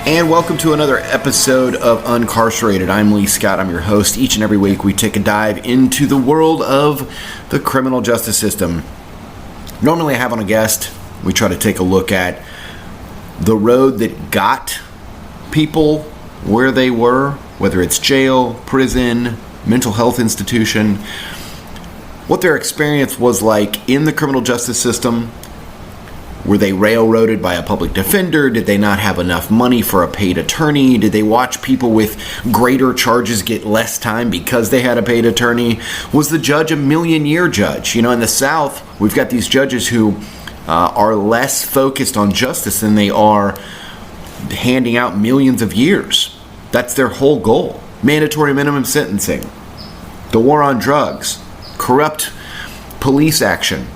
And welcome to another episode of Uncarcerated. I'm Lee Scott. I'm your host. Each and every week we take a dive into the world of the criminal justice system. Normally I have on a guest. We try to take a look at the road that got people where they were, whether it's jail, prison, mental health institution, what their experience was like in the criminal justice system. Were they railroaded by a public defender? Did they not have enough money for a paid attorney? Did they watch people with greater charges get less time because they had a paid attorney? Was the judge a million-year judge? You know, in the South, we've got these judges who are less focused on justice than they are handing out millions of years. That's their whole goal. Mandatory minimum sentencing, the war on drugs, corrupt police action,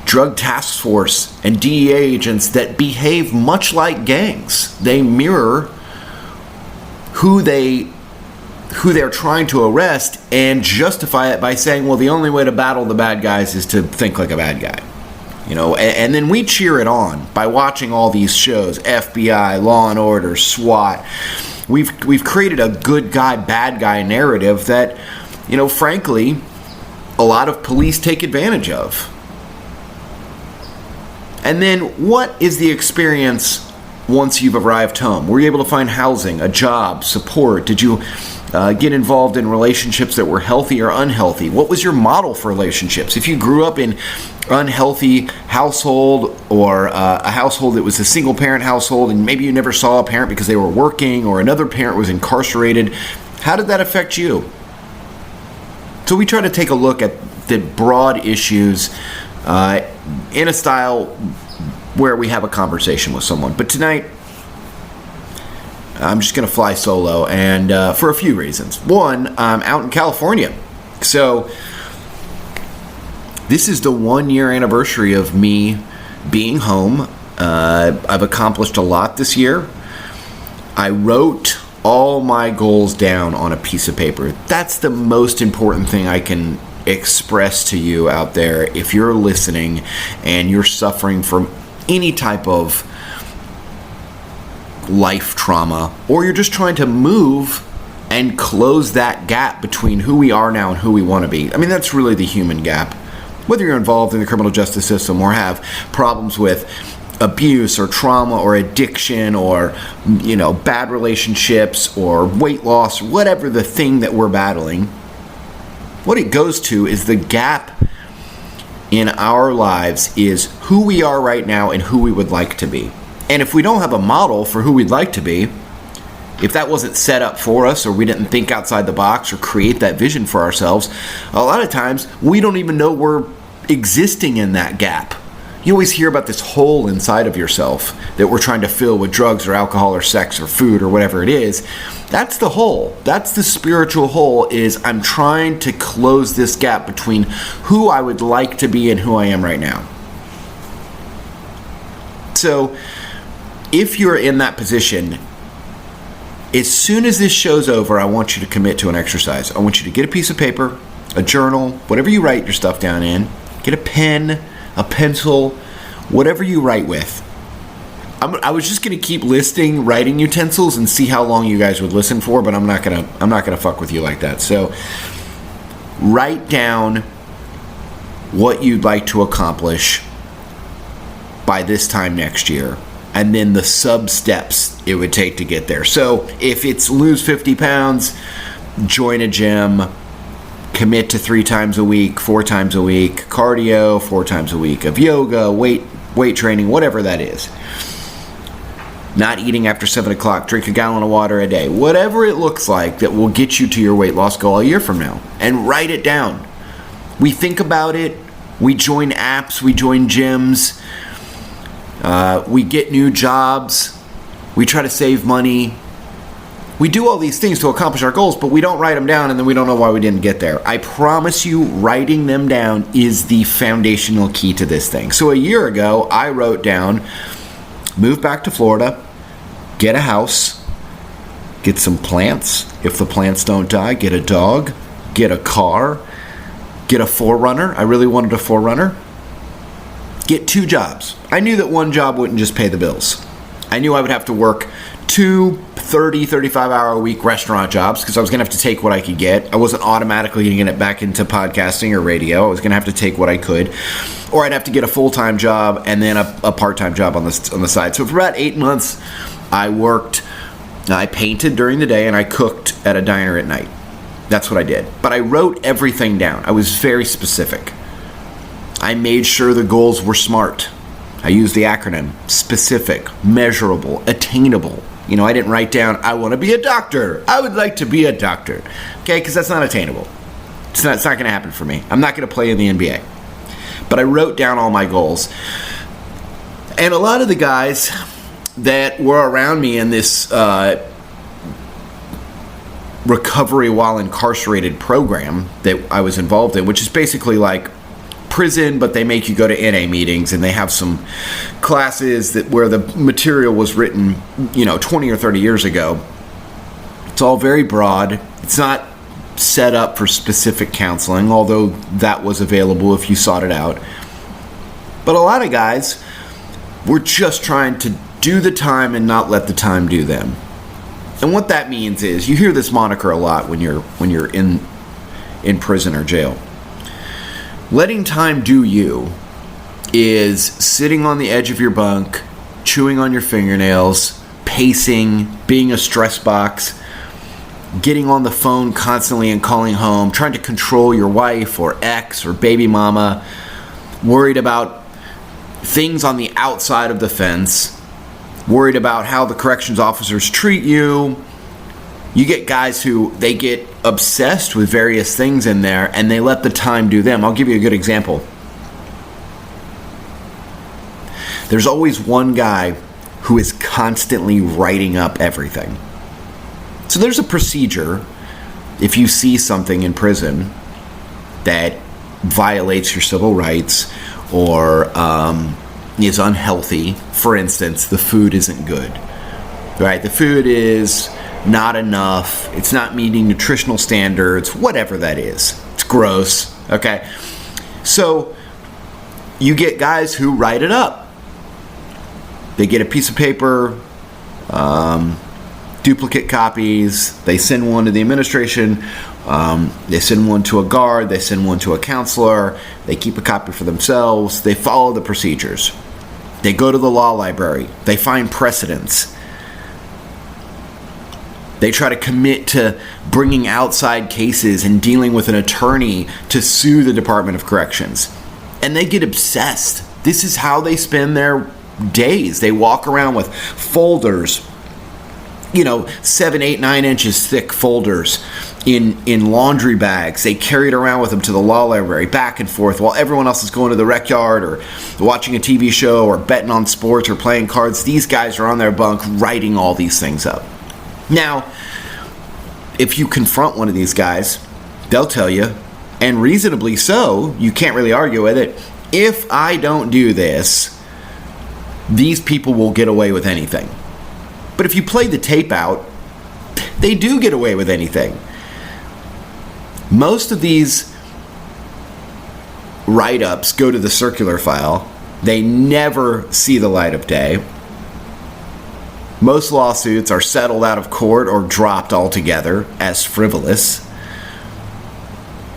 drug task force and DEA agents that behave much like gangs. They mirror who they're trying to arrest and justify it by saying, well, the only way to battle the bad guys is to think like a bad guy. You know, and then we cheer it on by watching all these shows, FBI, Law and Order, SWAT. We've created a good guy, bad guy narrative that, you know, frankly, a lot of police take advantage of. And then what is the experience once you've arrived home? Were you able to find housing, a job, support? Did you get involved in relationships that were healthy or unhealthy? What was your model for relationships? If you grew up in unhealthy household or a household that was a single parent household and maybe you never saw a parent because they were working or another parent was incarcerated, how did that affect you? So we try to take a look at the broad issues in a style where we have a conversation with someone. But tonight, I'm just going to fly solo, and for a few reasons. One, I'm out in California. So this is the 1-year anniversary of me being home. I've accomplished a lot this year. I wrote all my goals down on a piece of paper. That's the most important thing I can express to you out there if you're listening and you're suffering from any type of life trauma, or you're just trying to move and close that gap between who we are now and who we want to be. I mean, that's really the human gap. Whether you're involved in the criminal justice system or have problems with abuse or trauma or addiction or, you know, bad relationships or weight loss, whatever the thing that we're battling, what it goes to is the gap in our lives is who we are right now and who we would like to be. And if we don't have a model for who we'd like to be, if that wasn't set up for us or we didn't think outside the box or create that vision for ourselves, a lot of times we don't even know we're existing in that gap. You always hear about this hole inside of yourself that we're trying to fill with drugs or alcohol or sex or food or whatever it is. That's the hole. That's the spiritual hole, is I'm trying to close this gap between who I would like to be and who I am right now. So if you're in that position, as soon as this show's over, I want you to commit to an exercise. I want you to get a piece of paper, a journal, whatever you write your stuff down in, get a pen, a pencil, whatever you write with. I was just gonna keep listing writing utensils and see how long you guys would listen for, but I'm not gonna fuck with you like that. So write down what you'd like to accomplish by this time next year, and then the sub steps it would take to get there. So if it's lose 50 pounds, join a gym, commit to 3 times a week, 4 times a week, cardio 4 times a week, of yoga, weight training, whatever that is. Not eating after 7 o'clock, drink a gallon of water a day, whatever it looks like that will get you to your weight loss goal a year from now. And write it down. We think about it, we join apps, we join gyms, we get new jobs, we try to save money. We do all these things to accomplish our goals, but we don't write them down, and then we don't know why we didn't get there. I promise you, writing them down is the foundational key to this thing. So a year ago, I wrote down, move back to Florida, get a house, get some plants. If the plants don't die, get a dog, get a car, get a 4Runner. I really wanted a 4Runner. Get 2 jobs. I knew that one job wouldn't just pay the bills. I knew I would have to work 2 30, 35-hour-a-week restaurant jobs because I was going to have to take what I could get. I wasn't automatically going to get back into podcasting or radio. I was going to have to take what I could. Or I'd have to get a full-time job and then a part-time job on the side. So for about 8 months, I painted during the day and I cooked at a diner at night. That's what I did. But I wrote everything down. I was very specific. I made sure the goals were SMART. I used the acronym: specific, measurable, attainable. I didn't write down, I want to be a doctor. I would like to be a doctor. Okay, because that's not attainable. It's not going to happen for me. I'm not going to play in the NBA. But I wrote down all my goals. And a lot of the guys that were around me in this recovery while incarcerated program that I was involved in, which is basically like prison, but they make you go to NA meetings and they have some classes where the material was written 20 or 30 years ago. It's all very broad. It's not set up for specific counseling, although that was available if you sought it out. But a lot of guys were just trying to do the time and not let the time do them. And what that means is, you hear this moniker a lot when you're in prison or jail. Letting time do you is sitting on the edge of your bunk, chewing on your fingernails, pacing, being a stress box, getting on the phone constantly and calling home, trying to control your wife or ex or baby mama, worried about things on the outside of the fence, worried about how the corrections officers treat you. You get guys who, they get obsessed with various things in there and they let the time do them. I'll give you a good example. There's always one guy who is constantly writing up everything. So there's a procedure if you see something in prison that violates your civil rights or is unhealthy. For instance, the food isn't good, right? The food is not enough. It's not meeting nutritional standards, whatever that is. It's gross, okay? So you get guys who write it up. They get a piece of paper, duplicate copies. They send one to the administration. They send one to a guard. They send one to a counselor. They keep a copy for themselves. They follow the procedures. They go to the law library. They find precedents. They try to commit to bringing outside cases and dealing with an attorney to sue the Department of Corrections. And they get obsessed. This is how they spend their days. They walk around with folders, 7, 8, 9 inches thick folders in laundry bags. They carry it around with them to the law library, back and forth, while everyone else is going to the rec yard or watching a TV show or betting on sports or playing cards. These guys are on their bunk writing all these things up. Now, if you confront one of these guys, they'll tell you, and reasonably so, you can't really argue with it, if I don't do this, these people will get away with anything. But if you play the tape out, they do get away with anything. Most of these write-ups go to the circular file. They never see the light of day. Most lawsuits are settled out of court or dropped altogether as frivolous.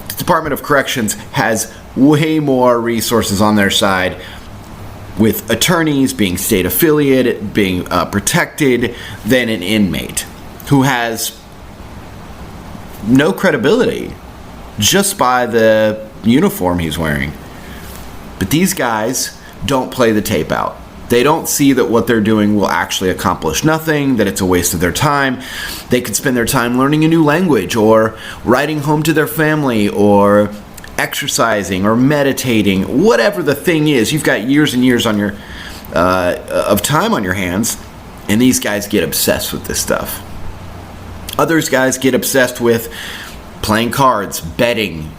The Department of Corrections has way more resources on their side, with attorneys being state affiliated, being protected, than an inmate who has no credibility just by the uniform he's wearing. But these guys don't play the tape out. They don't see that what they're doing will actually accomplish nothing, that it's a waste of their time. They could spend their time learning a new language or writing home to their family or exercising or meditating, whatever the thing is. You've got years and years on your of time on your hands, and these guys get obsessed with this stuff. Others guys get obsessed with playing cards, betting.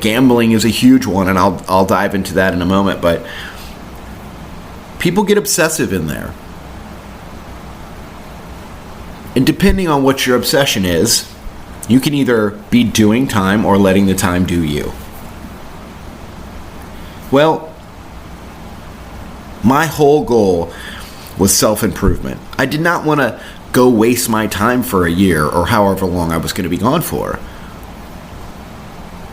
Gambling is a huge one, and I'll dive into that in a moment, but people get obsessive in there. And depending on what your obsession is, you can either be doing time or letting the time do you. Well, my whole goal was self-improvement. I did not want to go waste my time for a year or however long I was going to be gone for.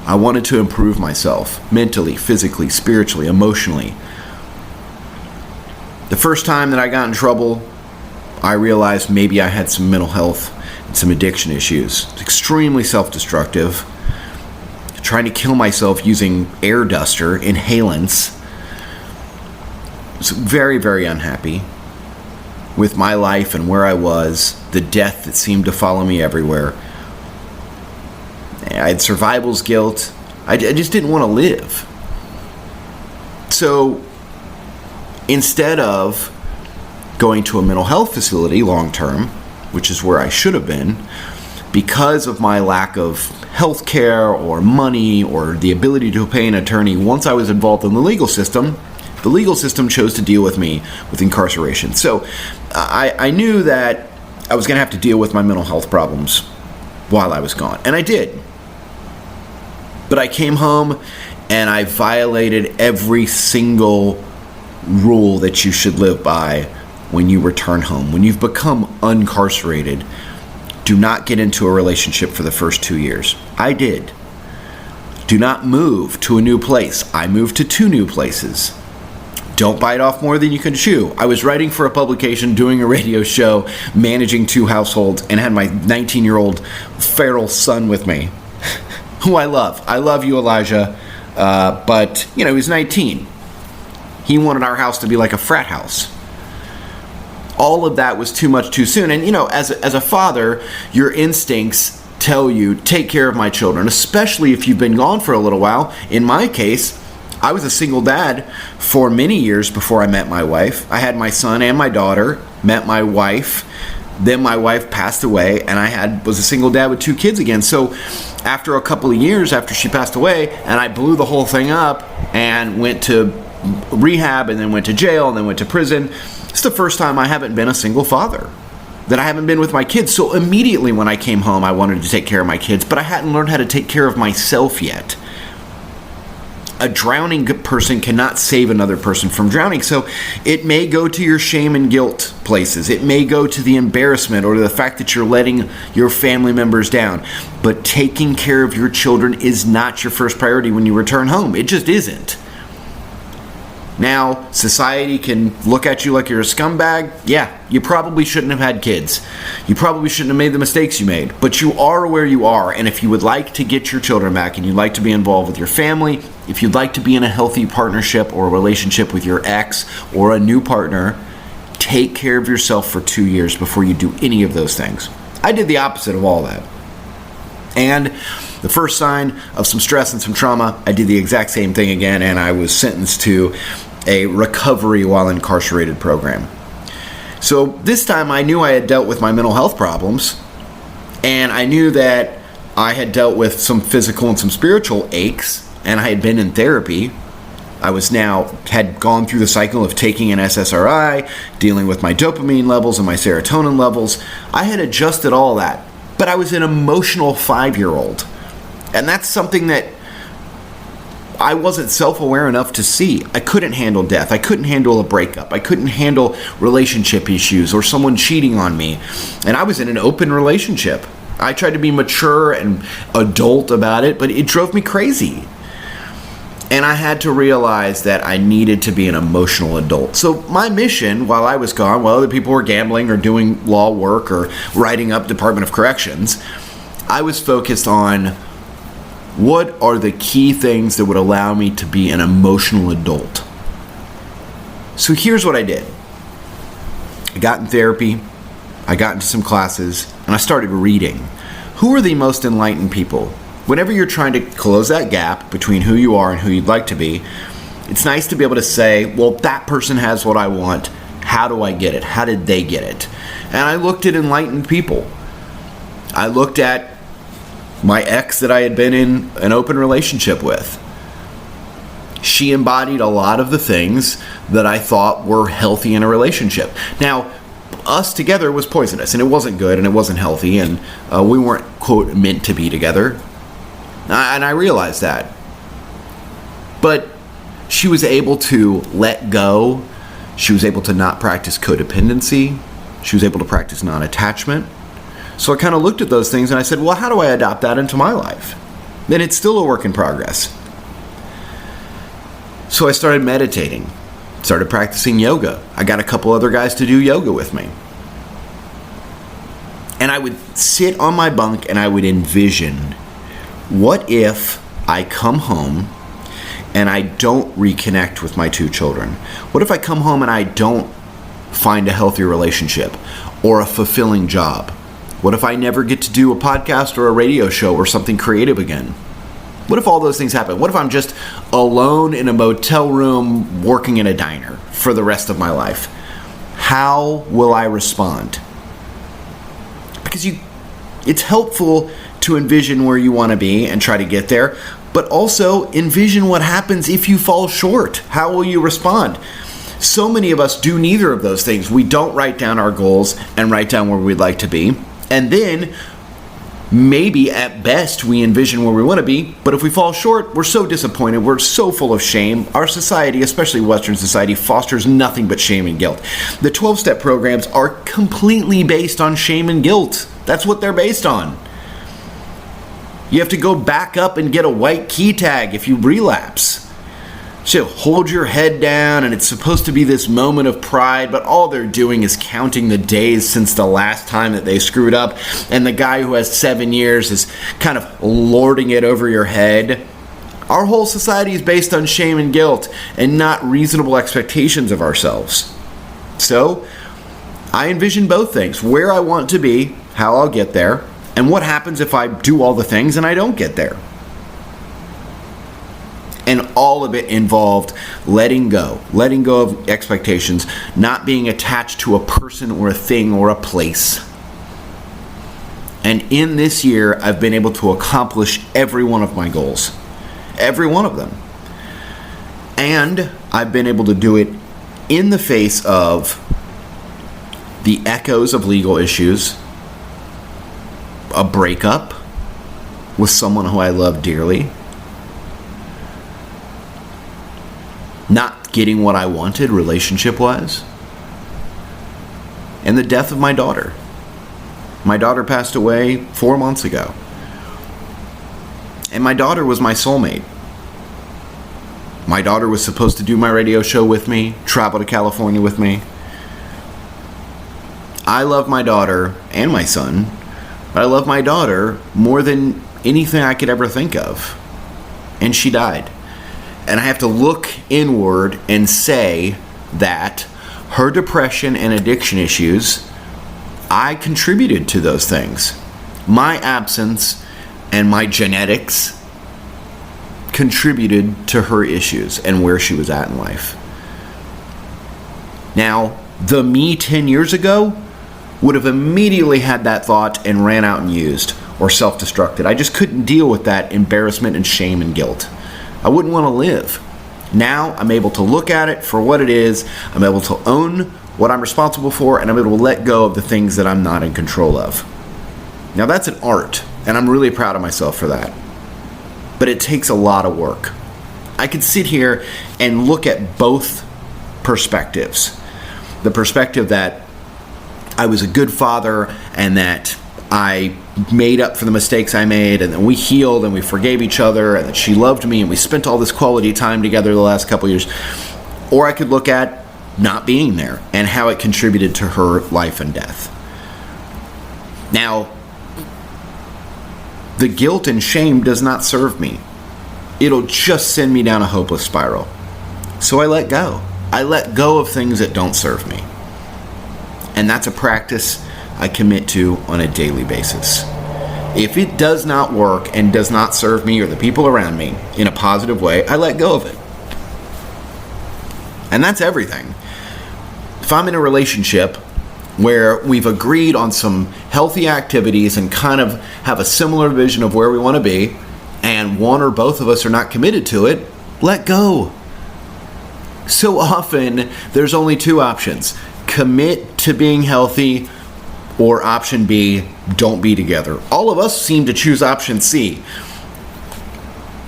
I wanted to improve myself mentally, physically, spiritually, emotionally. The first time that I got in trouble, I realized maybe I had some mental health and some addiction issues. Extremely self-destructive. Trying to kill myself using air duster, inhalants. I was very, very unhappy with my life and where I was, the death that seemed to follow me everywhere. I had survival's guilt. I just didn't want to live. So instead of going to a mental health facility long term, which is where I should have been, because of my lack of health care or money or the ability to pay an attorney, once I was involved in the legal system chose to deal with me with incarceration. So I knew that I was going to have to deal with my mental health problems while I was gone. And I did. But I came home and I violated every single rule that you should live by when you return home. When you've become uncarcerated, do not get into a relationship for the first 2 years. I did. Do not move to a new place. I moved to 2 new places. Don't bite off more than you can chew. I was writing for a publication, doing a radio show, managing 2 households, and had my 19-year-old feral son with me, who I love. I love you, Elijah. But, he was 19. He wanted our house to be like a frat house. All of that was too much too soon. And, as a father, your instincts tell you, take care of my children, especially if you've been gone for a little while. In my case, I was a single dad for many years before I met my wife. I had my son and my daughter, met my wife. Then my wife passed away, and I was a single dad with 2 kids again. So after a couple of years after she passed away, and I blew the whole thing up and went to rehab and then went to jail and then went to prison, it's the first time I haven't been a single father, that I haven't been with my kids. So immediately when I came home, I wanted to take care of my kids, but I hadn't learned how to take care of myself yet. A drowning person cannot save another person from drowning. So it may go to your shame and guilt places. It may go to the embarrassment or the fact that you're letting your family members down. But taking care of your children is not your first priority when you return home. It just isn't. Now, society can look at you like you're a scumbag. Yeah, you probably shouldn't have had kids. You probably shouldn't have made the mistakes you made. But you are where you are. And if you would like to get your children back and you'd like to be involved with your family, if you'd like to be in a healthy partnership or a relationship with your ex or a new partner, take care of yourself for 2 years before you do any of those things. I did the opposite of all that. And the first sign of some stress and some trauma, I did the exact same thing again, and I was sentenced to a recovery while incarcerated program. So this time I knew I had dealt with my mental health problems, and I knew that I had dealt with some physical and some spiritual aches, and I had been in therapy. I had gone through the cycle of taking an SSRI, dealing with my dopamine levels and my serotonin levels. I had adjusted all that, but I was an emotional 5-year-old. And that's something that I wasn't self-aware enough to see. I couldn't handle death. I couldn't handle a breakup. I couldn't handle relationship issues or someone cheating on me. And I was in an open relationship. I tried to be mature and adult about it, but it drove me crazy. And I had to realize that I needed to be an emotional adult. So my mission while I was gone, while other people were gambling or doing law work or writing up Department of Corrections, I was focused on what are the key things that would allow me to be an emotional adult. So here's what I did. I got in therapy, I got into some classes, and I started reading. Who are the most enlightened people? Whenever you're trying to close that gap between who you are and who you'd like to be, it's nice to be able to say, well, that person has what I want. How do I get it? How did they get it? And I looked at enlightened people. I looked at my ex that I had been in an open relationship with. She embodied a lot of the things that I thought were healthy in a relationship. Now, us together was poisonous, and it wasn't good, and it wasn't healthy, and we weren't, quote, meant to be together. And I realized that. But she was able to let go She was able to not practice codependency. She was able to practice non-attachment. So I kind of looked at those things and I said, well, how do I adopt that into my life? And it's still a work in progress. So I started meditating, started practicing yoga. I got a couple other guys to do yoga with me. And I would sit on my bunk and I would envision, what if I come home and I don't reconnect with my 2 children? What if I come home and I don't find a healthy relationship or a fulfilling job? What if I never get to do a podcast or a radio show or something creative again? What if all those things happen? What if I'm just alone in a motel room working in a diner for the rest of my life? How will I respond? Because it's helpful to envision where you want to be and try to get there, but also envision what happens if you fall short. How will you respond? So many of us do neither of those things. We don't write down our goals and write down where we'd like to be. And then maybe at best we envision where we want to be, but if we fall short, we're so disappointed. We're so full of shame. Our society, especially Western society, fosters nothing but shame and guilt. The 12-step programs are completely based on shame and guilt. That's what they're based on. You have to go back up and get a white key tag if you relapse. So hold your head down, and it's supposed to be this moment of pride, but all they're doing is counting the days since the last time that they screwed up, and the guy who has 7 years is kind of lording it over your head. Our whole society is based on shame and guilt and not reasonable expectations of ourselves. So I envision both things: where I want to be, how I'll get there, and what happens if I do all the things and I don't get there. And all of it involved letting go of expectations, not being attached to a person or a thing or a place. And in this year, I've been able to accomplish every one of my goals. Every one of them. And I've been able to do it in the face of the echoes of legal issues, a breakup with someone who I love dearly, not getting what I wanted relationship-wise, and the death of my daughter. My daughter passed away 4 months ago. And my daughter was my soulmate. My daughter was supposed to do my radio show with me, travel to California with me. I love my daughter and my son, but I love my daughter more than anything I could ever think of. And she died. And I have to look inward and say that her depression and addiction issues, I contributed to those things. My absence and my genetics contributed to her issues and where she was at in life. Now, the me 10 years ago would have immediately had that thought and ran out and used or self-destructed. I just couldn't deal with that embarrassment and shame and guilt. I wouldn't want to live. Now I'm able to look at it for what it is. I'm able to own what I'm responsible for, and I'm able to let go of the things that I'm not in control of. Now that's an art, and I'm really proud of myself for that. But it takes a lot of work. I could sit here and look at both perspectives. The perspective that I was a good father and that I made up for the mistakes I made, and then we healed and we forgave each other, and that she loved me and we spent all this quality time together the last couple years. Or I could look at not being there and how it contributed to her life and death. Now, the guilt and shame does not serve me. It'll just send me down a hopeless spiral. So I let go. I let go of things that don't serve me. And that's a practice I commit to on a daily basis. If it does not work and does not serve me or the people around me in a positive way, I let go of it. And that's everything. If I'm in a relationship where we've agreed on some healthy activities and kind of have a similar vision of where we want to be, and one or both of us are not committed to it, let go. So often, there's only two options: commit to being healthy, or option B, don't be together. All of us seem to choose option C.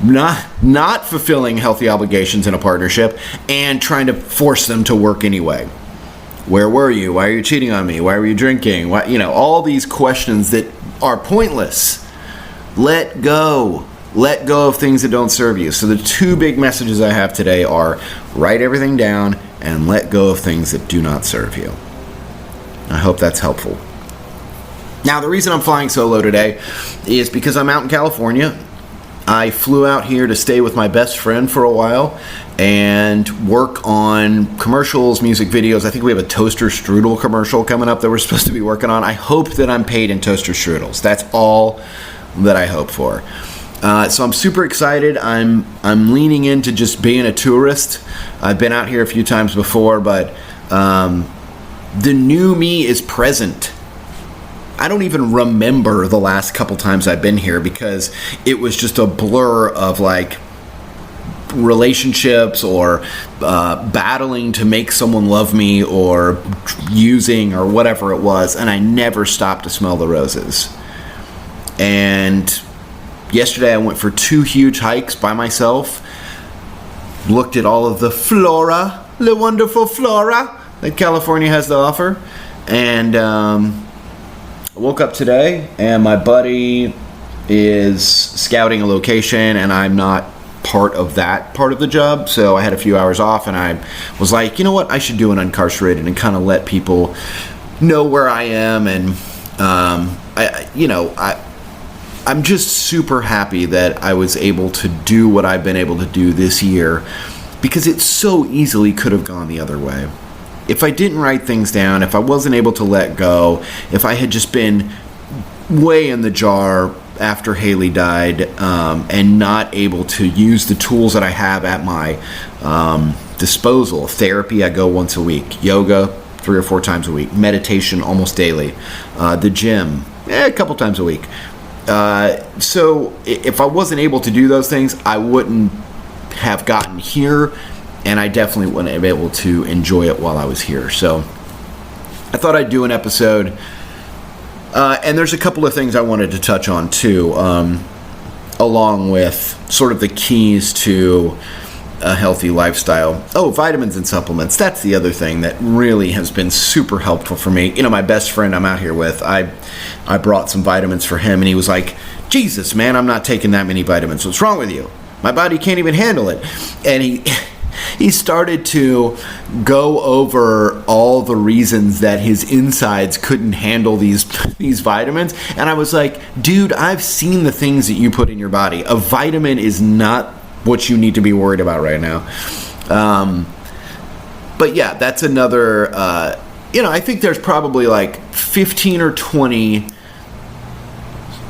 not fulfilling healthy obligations in a partnership and trying to force them to work anyway. Where were you? Why are you cheating on me? Why were you drinking? Why, all these questions that are pointless. Let go. Let go of things that don't serve you. So the two big messages I have today are write everything down and let go of things that do not serve you. I hope that's helpful. Now, the reason I'm flying solo today is because I'm out in California. I flew out here to stay with my best friend for a while and work on commercials, music videos. I think we have a toaster strudel commercial coming up that we're supposed to be working on. I hope that I'm paid in toaster strudels. That's all that I hope for. So I'm super excited. I'm leaning into just being a tourist. I've been out here a few times before, but the new me is present. I don't even remember the last couple times I've been here because it was just a blur of like relationships or battling to make someone love me or using or whatever it was, and I never stopped to smell the roses. And yesterday I went for 2 huge hikes by myself, looked at all of the flora, the wonderful flora that California has to offer, and I woke up today and my buddy is scouting a location and I'm not part of that part of the job, so I had a few hours off and I was like, you know what, I should do an Uncarcerated and kind of let people know where I am. And I'm just super happy that I was able to do what I've been able to do this year, because it so easily could have gone the other way. If I didn't write things down, if I wasn't able to let go, if I had just been way in the jar after Haley died and not able to use the tools that I have at my disposal. Therapy, I go once a week. Yoga, 3 or 4 times a week. Meditation, almost daily. The gym, a couple times a week. So if I wasn't able to do those things, I wouldn't have gotten here, and I definitely wouldn't have been able to enjoy it while I was here. So I thought I'd do an episode. And there's a couple of things I wanted to touch on too, along with sort of the keys to a healthy lifestyle. Oh, vitamins and supplements. That's the other thing that really has been super helpful for me. My best friend I'm out here with, I brought some vitamins for him, and he was like, Jesus, man, I'm not taking that many vitamins. What's wrong with you? My body can't even handle it. And he started to go over all the reasons that his insides couldn't handle these vitamins. And I was like, dude, I've seen the things that you put in your body. A vitamin is not what you need to be worried about right now. But yeah, that's another, I think there's probably like 15 or 20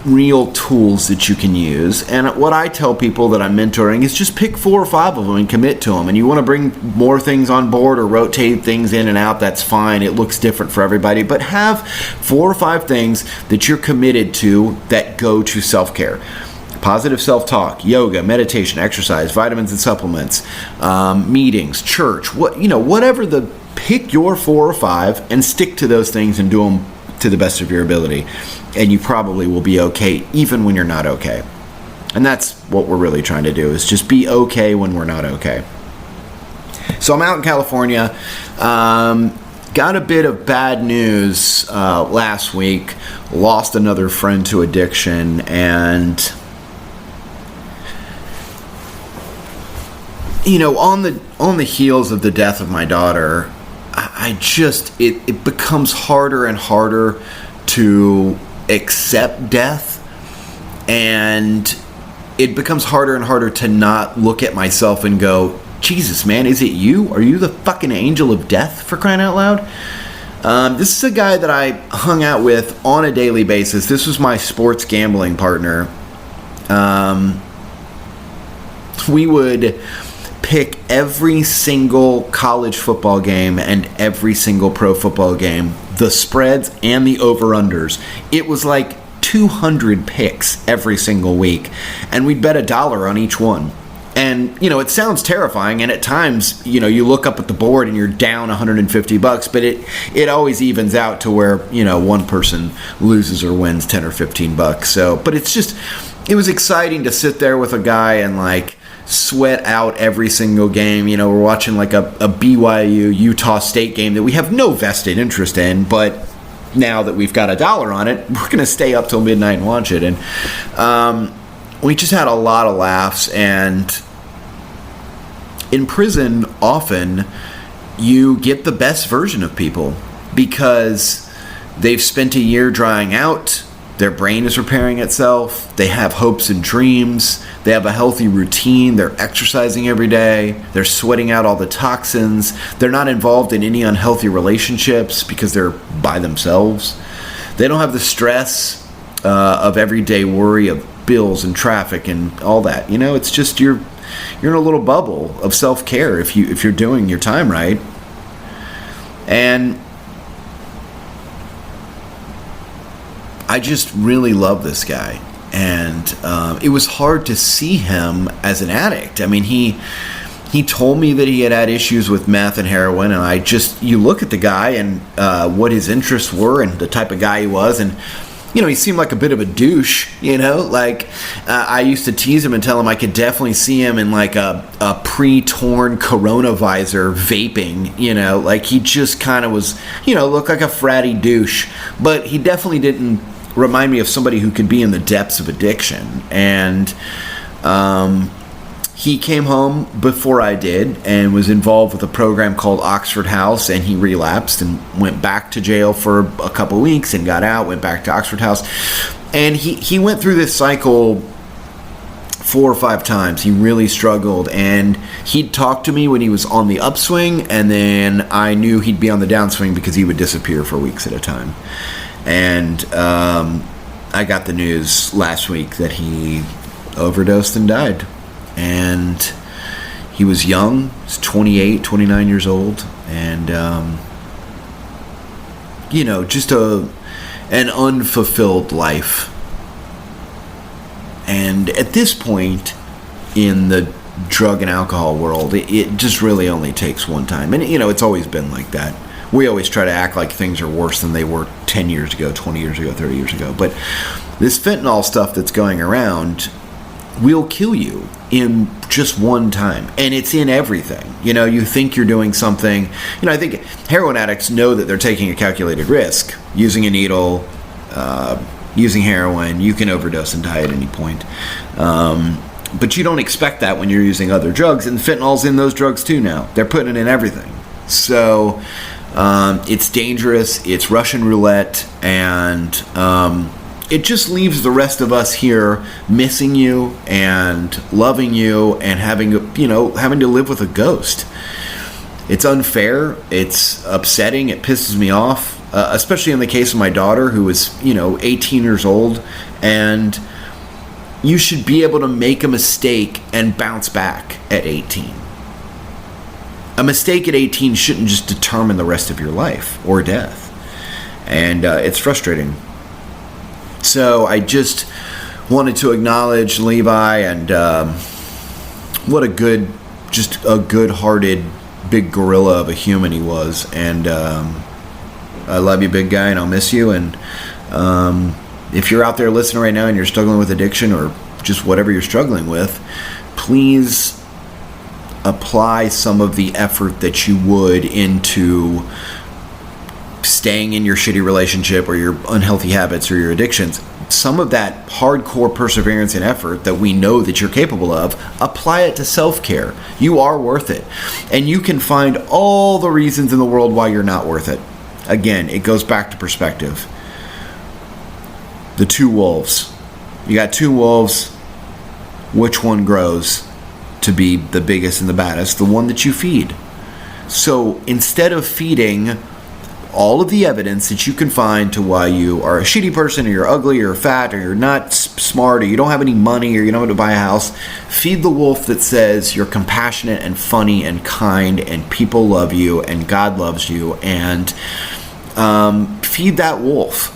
real tools that you can use. And what I tell people that I'm mentoring is just pick 4 or 5 of them and commit to them. And you want to bring more things on board or rotate things in and out, that's fine. It looks different for everybody. But have 4 or 5 things that you're committed to that go to self-care. Positive self-talk, yoga, meditation, exercise, vitamins and supplements, meetings, church, whatever pick your 4 or 5 and stick to those things and do them to the best of your ability. And you probably will be okay even when you're not okay. And that's what we're really trying to do, is just be okay when we're not okay. So I'm out in California. Got a bit of bad news last week. Lost another friend to addiction, and on the heels of the death of my daughter, it becomes harder and harder to accept death, and it becomes harder and harder to not look at myself and go, Jesus, man, is it you? Are you the fucking angel of death, for crying out loud? This is a guy that I hung out with on a daily basis. This was my sports gambling partner. We would pick every single college football game and every single pro football game, the spreads and the over-unders. It was like 200 picks every single week, and we'd bet $1 on each one. And, it sounds terrifying, and at times, you look up at the board and you're down $150, but it always evens out to where, one person loses or wins $10 or $15. So, but it's just, it was exciting to sit there with a guy and like sweat out every single game. You know, we're watching like a BYU Utah State game that we have no vested interest in, but now that we've got $1 on it, we're going to stay up till midnight and watch it. And we just had a lot of laughs. And in prison, often you get the best version of people because they've spent a year drying out. Their brain is repairing itself. They have hopes and dreams. They have a healthy routine. They're exercising every day. They're sweating out all the toxins. They're not involved in any unhealthy relationships because they're by themselves. They don't have the stress of everyday worry of bills and traffic and all that. You know, it's just you're in a little bubble of self-care if you're doing your time right. And I just really love this guy. And it was hard to see him as an addict. I mean, he told me that he had issues with meth and heroin, and you look at the guy and what his interests were and the type of guy he was, and you know, he seemed like a bit of a douche, you know, like I used to tease him and tell him I could definitely see him in like a pre-torn Corona visor vaping, you know, like he just kind of was, you know, looked like a fratty douche, but he definitely didn't remind me of somebody who could be in the depths of addiction. And he came home before I did and was involved with a program called Oxford House, and he relapsed and went back to jail for a couple weeks and got out, went back to Oxford House. And he went through this cycle 4 or 5 times. He really struggled, and he'd talk to me when he was on the upswing, and then I knew he'd be on the downswing because he would disappear for weeks at a time. And I got the news last week that he overdosed and died. And he was young. He was 28, 29 years old. And, you know, just an unfulfilled life. And at this point in the drug and alcohol world, it just really only takes one time. And, you know, it's always been like that. We always try to act like things are worse than they were 10 years ago, 20 years ago, 30 years ago. But this fentanyl stuff that's going around will kill you in just one time. And it's in everything. You know, you think you're doing something. You know, I think heroin addicts know that they're taking a calculated risk. Using a needle, using heroin, you can overdose and die at any point. But you don't expect that when you're using other drugs. And fentanyl's in those drugs too now. They're putting it in everything. So it's dangerous. It's Russian roulette. And it just leaves the rest of us here missing you and loving you and having to live with a ghost. It's unfair. It's upsetting. It pisses me off, especially in the case of my daughter, who is, 18 years old. And you should be able to make a mistake and bounce back at 18. A mistake at 18 shouldn't just determine the rest of your life or death. And it's frustrating. So I just wanted to acknowledge Levi and what a good-hearted big gorilla of a human he was. And I love you, big guy, and I'll miss you. And if you're out there listening right now and you're struggling with addiction or just whatever you're struggling with, please apply some of the effort that you would into staying in your shitty relationship or your unhealthy habits or your addictions. Some of that hardcore perseverance and effort that we know that you're capable of, apply it to self-care. You are worth it. And you can find all the reasons in the world why you're not worth it. Again, it goes back to perspective. The 2 wolves. You got 2 wolves. Which one grows to be the biggest and the baddest? The one that you feed. So instead of feeding all of the evidence that you can find to why you are a shitty person, or you're ugly, or fat, or you're not smart, or you don't have any money, or you don't have to buy a house, feed the wolf that says you're compassionate and funny and kind and people love you and God loves you, and feed that wolf.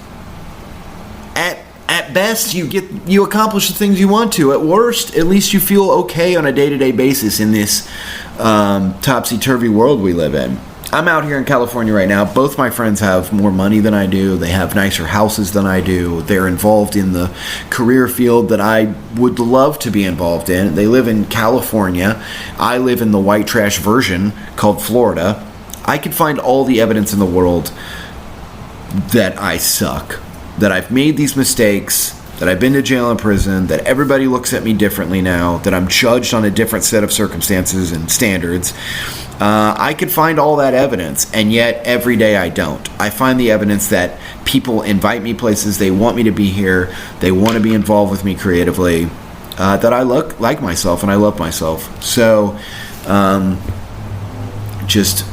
At best, you accomplish the things you want to. At worst, at least you feel okay on a day-to-day basis in this topsy-turvy world we live in. I'm out here in California right now. Both my friends have more money than I do. They have nicer houses than I do. They're involved in the career field that I would love to be involved in. They live in California. I live in the white trash version called Florida. I could find all the evidence in the world that I suck, that I've made these mistakes, that I've been to jail and prison, that everybody looks at me differently now, that I'm judged on a different set of circumstances and standards. I could find all that evidence, and yet every day I don't. I find the evidence that people invite me places, they want me to be here, they want to be involved with me creatively, that I look like myself and I love myself. So, just...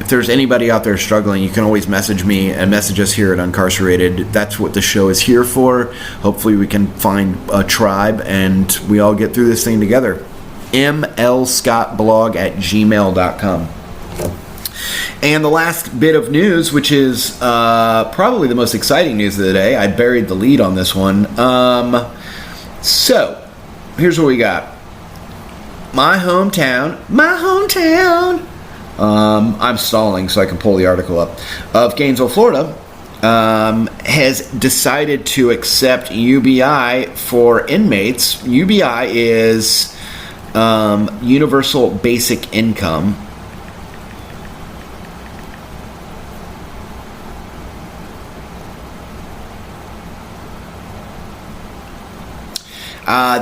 if there's anybody out there struggling, you can always message me and message us here at Uncarcerated. That's what the show is here for. Hopefully we can find a tribe and we all get through this thing together. mlscottblog@gmail.com. And the last bit of news, which is probably the most exciting news of the day. I buried the lead on this one. So, here's what we got. My hometown. I'm stalling so I can pull the article up. Of Gainesville, Florida, has decided to accept UBI for inmates. UBI is Universal Basic Income.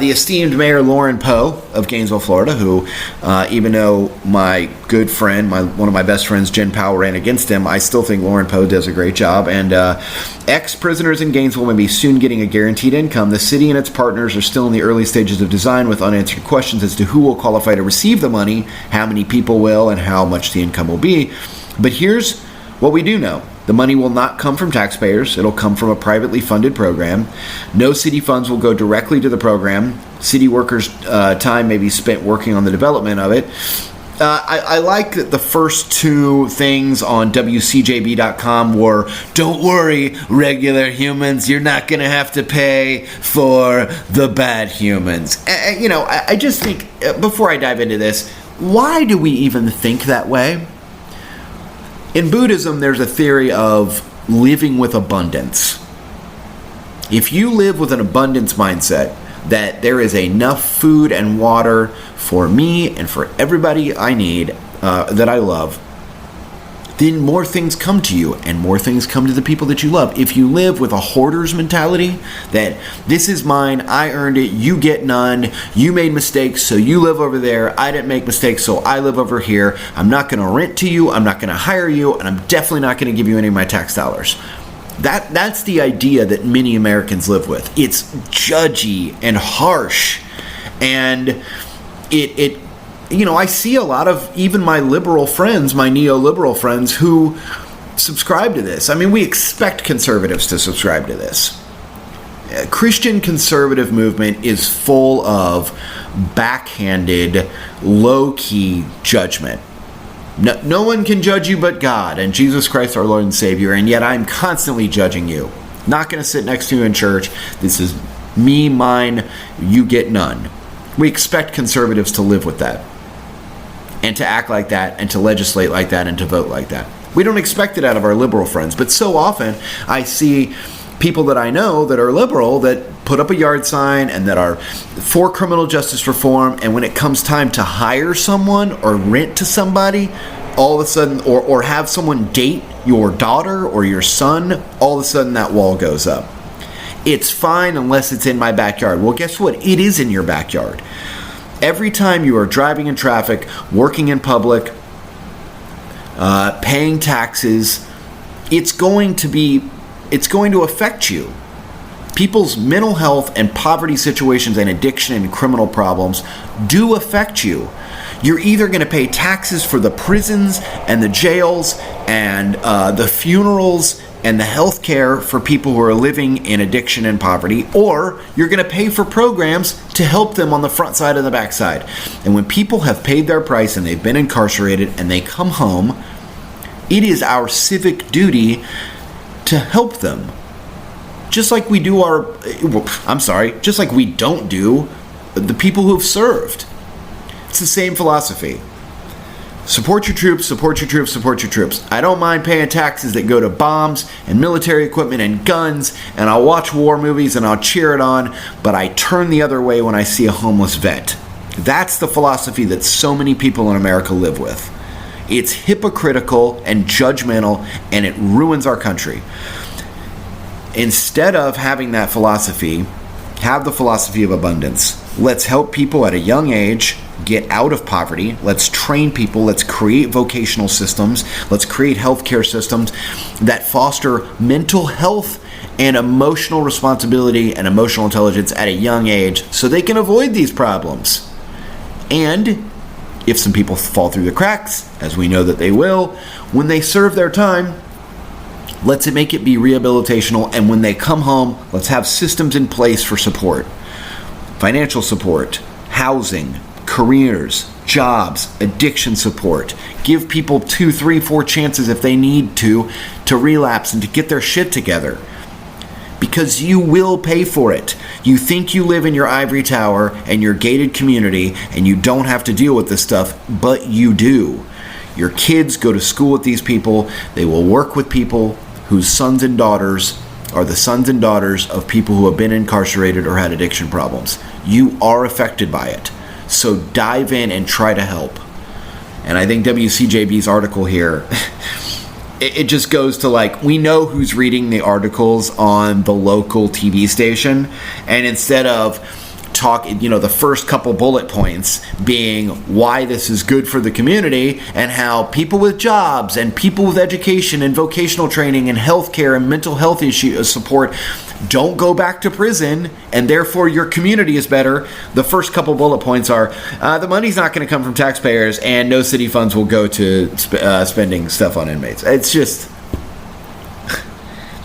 The esteemed Mayor Lauren Poe of Gainesville, Florida, who, even though my good friend, one of my best friends, Jen Powell, ran against him, I still think Lauren Poe does a great job. And ex-prisoners in Gainesville may be soon getting a guaranteed income. The city and its partners are still in the early stages of design with unanswered questions as to who will qualify to receive the money, how many people will, and how much the income will be. But here's what we do know. The money will not come from taxpayers. It'll come from a privately funded program. No city funds will go directly to the program. City workers' time may be spent working on the development of it. I like that the first two things on WCJB.com were, don't worry, regular humans, you're not going to have to pay for the bad humans. I just think, before I dive into this, why do we even think that way? In Buddhism, there's a theory of living with abundance. If you live with an abundance mindset, that there is enough food and water for me and for everybody I need, that I love, then more things come to you and more things come to the people that you love. If you live with a hoarder's mentality, that this is mine, I earned it, you get none, you made mistakes, so you live over there, I didn't make mistakes, so I live over here, I'm not going to rent to you, I'm not going to hire you, and I'm definitely not going to give you any of my tax dollars. That's the idea that many Americans live with. It's judgy and harsh, and I see a lot of even my liberal friends, my neoliberal friends, who subscribe to this. I mean, we expect conservatives to subscribe to this. Christian conservative movement is full of backhanded, low-key judgment. No one can judge you but God and Jesus Christ our Lord and Savior, and yet I'm constantly judging you. Not going to sit next to you in church. This is me, mine, you get none. We expect conservatives to live with that, and to act like that, and to legislate like that, and to vote like that. We don't expect it out of our liberal friends, but so often I see people that I know that are liberal that put up a yard sign and that are for criminal justice reform, and when it comes time to hire someone or rent to somebody, all of a sudden, or have someone date your daughter or your son, all of a sudden that wall goes up. It's fine unless it's in my backyard. Well, guess what? It is in your backyard. Every time you are driving in traffic, working in public, paying taxes, it's going to affect you. People's mental health and poverty situations and addiction and criminal problems do affect you. You're either going to pay taxes for the prisons and the jails and the funerals and the health care for people who are living in addiction and poverty, or you're going to pay for programs to help them on the front side and the back side. And when people have paid their price and they've been incarcerated and they come home, it is our civic duty to help them. Just like we just like we don't do the people who've served. It's the same philosophy. Support your troops, support your troops, support your troops. I don't mind paying taxes that go to bombs and military equipment and guns, and I'll watch war movies and I'll cheer it on, but I turn the other way when I see a homeless vet. That's the philosophy that so many people in America live with. It's hypocritical and judgmental, and it ruins our country. Instead of having that philosophy, have the philosophy of abundance. Let's help people at a young age get out of poverty. Let's train people. Let's create vocational systems. Let's create healthcare systems that foster mental health and emotional responsibility and emotional intelligence at a young age so they can avoid these problems. And if some people fall through the cracks, as we know that they will, when they serve their time, let's make it be rehabilitational, and when they come home, let's have systems in place for support. Financial support, housing, careers, jobs, addiction support. Give people 2, 3, 4 chances if they need to relapse and to get their shit together. Because you will pay for it. You think you live in your ivory tower and your gated community and you don't have to deal with this stuff, but you do. Your kids go to school with these people. They will work with people whose sons and daughters are the sons and daughters of people who have been incarcerated or had addiction problems. You are affected by it. So dive in and try to help. And I think WCJB's article here, it just goes to like, we know who's reading the articles on the local TV station. And instead of the first couple bullet points being why this is good for the community and how people with jobs and people with education and vocational training and healthcare and mental health issue support don't go back to prison and therefore your community is better. The first couple bullet points are the money's not going to come from taxpayers and no city funds will go to spending stuff on inmates. It's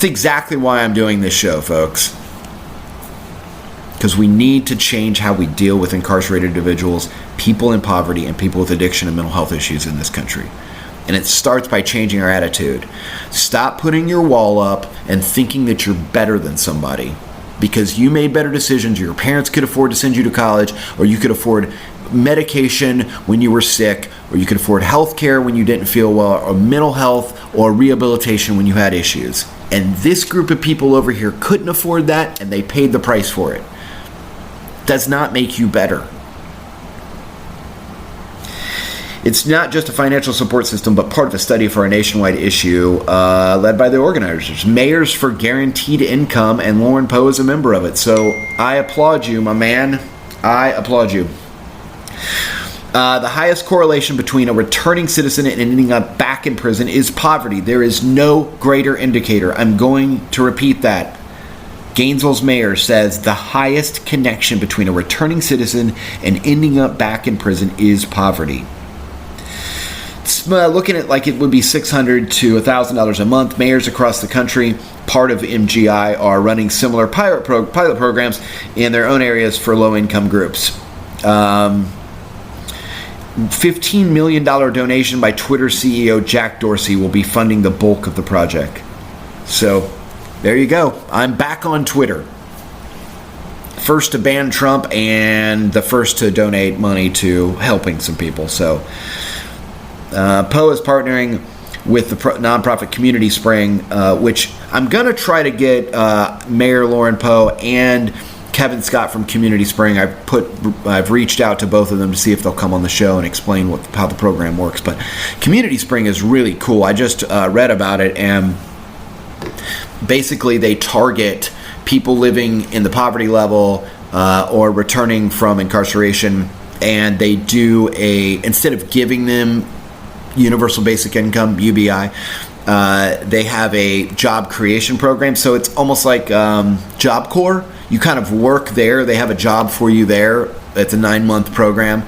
exactly why I'm doing this show, folks. Because we need to change how we deal with incarcerated individuals, people in poverty, and people with addiction and mental health issues in this country. And it starts by changing our attitude. Stop putting your wall up and thinking that you're better than somebody. Because you made better decisions, your parents could afford to send you to college, or you could afford medication when you were sick, or you could afford health care when you didn't feel well, or mental health, or rehabilitation when you had issues. And this group of people over here couldn't afford that, and they paid the price for it. Does not make you better. It's not just a financial support system, but part of a study for a nationwide issue led by the organizers. Mayors for Guaranteed Income, and Lauren Poe is a member of it. So I applaud you, my man. I applaud you. The highest correlation between a returning citizen and ending up back in prison is poverty. There is no greater indicator. I'm going to repeat that. Gainesville's mayor says the highest connection between a returning citizen and ending up back in prison is poverty. It's looking at like it would be $600 to $1,000 a month. Mayors across the country, part of MGI, are running similar pilot programs in their own areas for low-income groups. $15 million donation by Twitter CEO Jack Dorsey will be funding the bulk of the project. So there you go. I'm back on Twitter. First to ban Trump and the first to donate money to helping some people. So Poe is partnering with the nonprofit Community Spring, which I'm going to try to get Mayor Lauren Poe and Kevin Scott from Community Spring. I've reached out to both of them to see if they'll come on the show and explain how the program works. But Community Spring is really cool. I just read about it, and basically they target people living in the poverty level or returning from incarceration, and they do instead of giving them Universal Basic Income, UBI, they have a job creation program. So it's almost like Job Corps. You kind of work there. They have a job for you there. It's a 9-month program,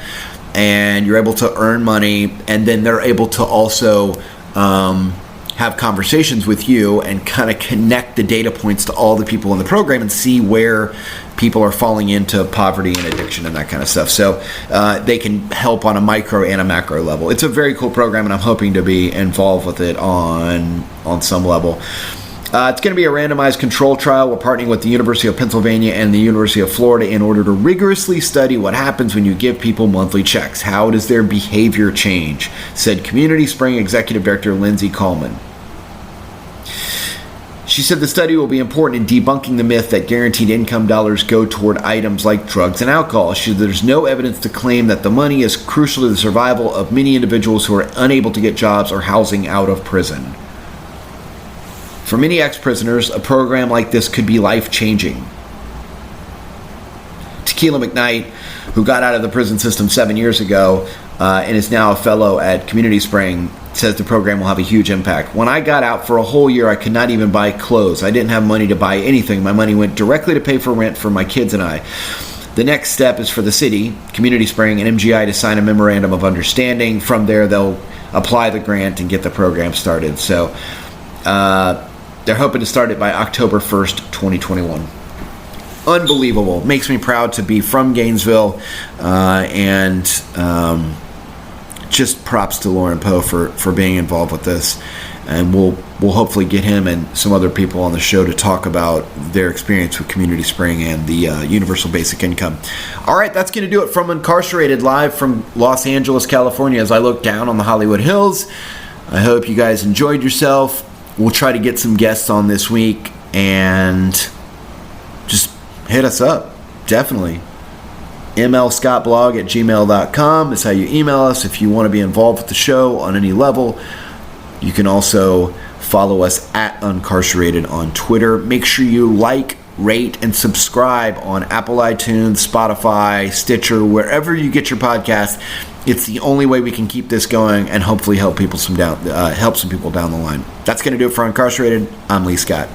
and you're able to earn money, and then they're able to also have conversations with you and kind of connect the data points to all the people in the program and see where people are falling into poverty and addiction and that kind of stuff. So they can help on a micro and a macro level. It's a very cool program, and I'm hoping to be involved with it on some level. It's going to be a randomized control trial. We're partnering with the University of Pennsylvania and the University of Florida in order to rigorously study what happens when you give people monthly checks. How does their behavior change? Said Community Spring Executive Director Lindsay Coleman. She said the study will be important in debunking the myth that guaranteed income dollars go toward items like drugs and alcohol. She said there's no evidence to claim that the money is crucial to the survival of many individuals who are unable to get jobs or housing out of prison. For many ex-prisoners, a program like this could be life-changing. Tequila McKnight, who got out of the prison system 7 years ago and is now a fellow at Community Spring, says the program will have a huge impact. When I got out for a whole year, I could not even buy clothes. I didn't have money to buy anything. My money went directly to pay for rent for my kids and I. The next step is for the city, Community Spring, and MGI to sign a memorandum of understanding. From there, they'll apply the grant and get the program started. So they're hoping to start it by October 1st, 2021. Unbelievable. Makes me proud to be from Gainesville, and just props to Lauren Poe for being involved with this. And we'll hopefully get him and some other people on the show to talk about their experience with Community Spring and the Universal Basic Income. All right, that's going to do it from Uncarcerated, live from Los Angeles, California, as I look down on the Hollywood Hills. I hope you guys enjoyed yourself. We'll try to get some guests on this week, and just hit us up. Definitely. mlscottblog@gmail.com is how you email us if you want to be involved with the show on any level. You can also follow us at Uncarcerated on Twitter. Make sure you like, rate, and subscribe on Apple iTunes, Spotify, Stitcher, wherever you get your podcast. It's the only way we can keep this going and hopefully help some people down the line. That's going to do it for Uncarcerated. I'm Lee Scott.